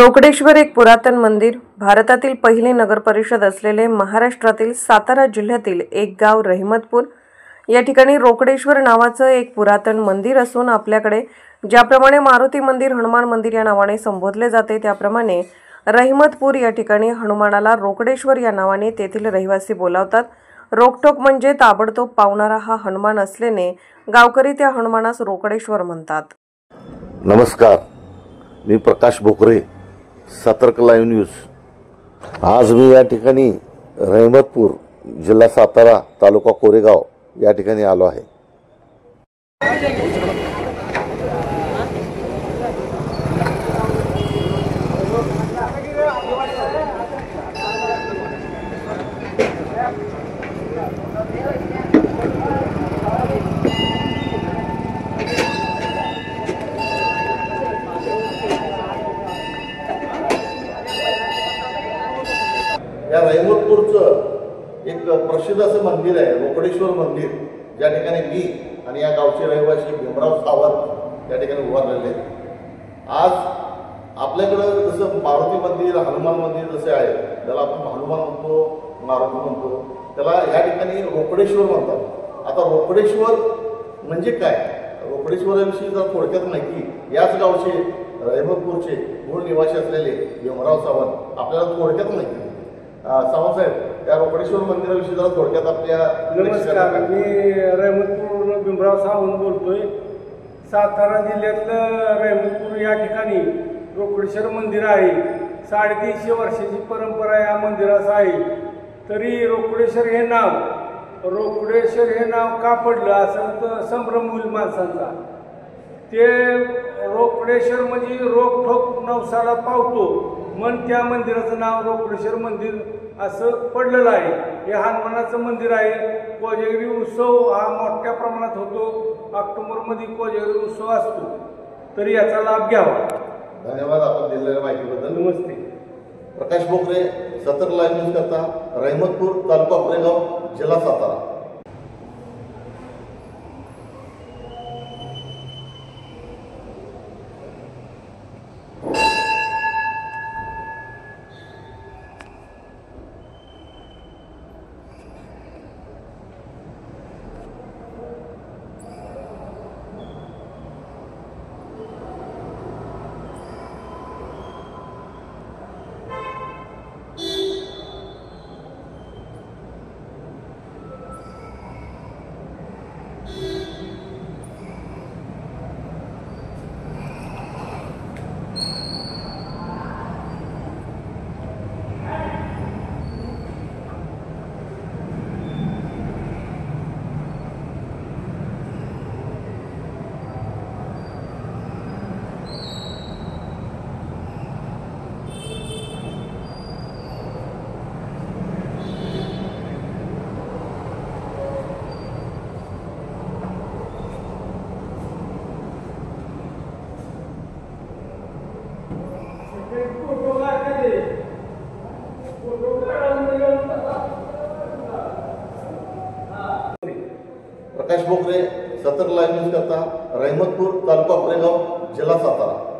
रोकडेश्वर एक पुरातन मंदिर, भारतातील पहिली नगरपरिषद असलेले महाराष्ट्रातील सातारा जिल्ह्यातील एक गाव रहिमतपूर या ठिकाणी रोकडेश्वर नावाचं एक पुरातन मंदिर असून आपल्याकडे ज्याप्रमाणे मारुती मंदिर, हनुमान मंदिर या नावाने संबोधले जाते त्याप्रमाणे रहिमतपूर या ठिकाणी हनुमानाला रोकडेश्वर या नावाने तेथील रहिवासी बोलावतात। रोकटोक म्हणजे ताबडतोब पावणारा हा हनुमान असल्याने गावकरी त्या हनुमानास रोकडेश्वर म्हणतात। नमस्कार, मी प्रकाश भोकरे, सतर्क लाईव्ह न्यूज। आज मी या ठिकाणी रहिमतपूर, जिल्हा सातारा, तालुका कोरेगाव या ठिकाणी आलो आहे। या रहिमतपूरचं एक प्रसिद्ध असं मंदिर आहे, रोकडेश्वर मंदिर, ज्या ठिकाणी मी आणि या गावचे रहिवासी भीमराव सावंत या ठिकाणी उभारलेले आहेत। आज आपल्याकडं जसं मारुती मंदिर, हनुमान मंदिर जसे आहे, त्याला आपण हनुमान म्हणतो, मारुती म्हणतो, त्याला या ठिकाणी रोकडेश्वर म्हणतात। आता रोकडेश्वर म्हणजे काय, रोकडेश्वराविषयी जर थोडक्यात माहिती याच गावचे रहिमतपूरचे मूळ निवासी असलेले भीमराव सावंत आपल्याला थोडक्यात माहिती। सावंत साहेब, त्या रोकडेश्वर मंदिराविषयी जरा थोडक्यात आपल्या। नमस्कार, मी रहिमतपूर भीमराव सावंत बोलतोय। सातारा जिल्ह्यातलं रहिमतपूर या ठिकाणी रोकडेश्वर मंदिर आहे। 350 वर्षाची परंपरा या मंदिरास आहे। तरी रोकडेश्वर हे नाव का पडलं असं तर संभ्रम होईल माणसांचा। ते रोकडेश्वर म्हणजे रोकठोक नवसाला पावतो मन त्या मंदिराचं नाव रोकडेश्वर मंदिर असं पडलेलं आहे। हे हनुमानाचं मंदिर आहे। कोजागिरी उत्सव हा मोठ्या प्रमाणात होतो। ऑक्टोबरमध्ये कोजागिरी उत्सव असतो, तरी याचा लाभ घ्यावा। धन्यवाद आपण दिलेल्या माहितीबद्दल। नमस्ते। प्रकाश भोकरे, सतर्क लाईव्ह न्यूज करता, रहिमतपूर, तालुका कोरेगाव, जिल्हा सातारा। प्रकाश भोकरे, सतर्क लाईव्ह न्यूज करता, रहिमतपूर, तालुका कोरेगाव, जिल्हा सातारा।